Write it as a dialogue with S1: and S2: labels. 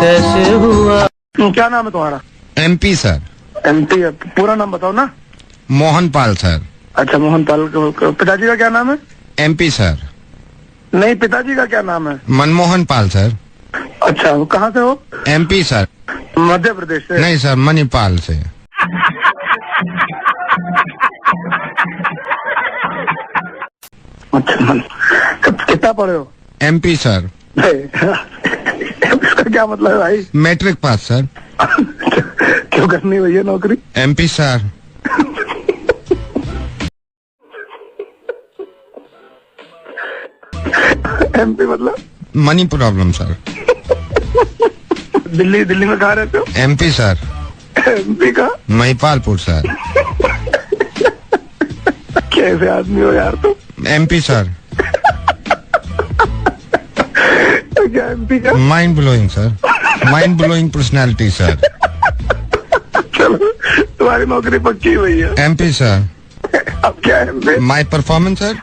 S1: कैसे हुआ।
S2: क्या नाम है तुम्हारा?
S3: MP sir.
S2: MP है, पूरा नाम बताओ ना।
S3: मोहन पाल सर।
S2: अच्छा मोहन पाल। पिताजी का क्या नाम है?
S3: MP sir.
S2: नहीं, पिताजी का क्या नाम है?
S3: मनमोहन पाल सर।
S2: अच्छा, वो कहाँ से हो?
S3: MP sir.
S2: मध्य प्रदेश से?
S3: नहीं सर, मणिपाल से।
S2: अच्छा, कितना पढ़े हो?
S3: MP sir.
S2: इसका क्या मतलब है भाई?
S3: Matric pass sir.
S2: क्यों करनी भैया नौकरी?
S3: MP sir.
S2: MP मतलब?
S3: Money problem sir.
S2: दिल्ली में कहाँ रहते हो?
S3: MP sir.
S2: MP का?
S3: महिपालपुर सर।
S2: कैसे आदमी हो यार तुम?
S3: MP sir.
S2: क्या MP का?
S3: Mind blowing sir. Mind blowing personality sir.
S2: चलो तुम्हारी नौकरी पक्की हुई है।
S3: MP sir.
S2: अब क्या है MP?
S3: My performance sir.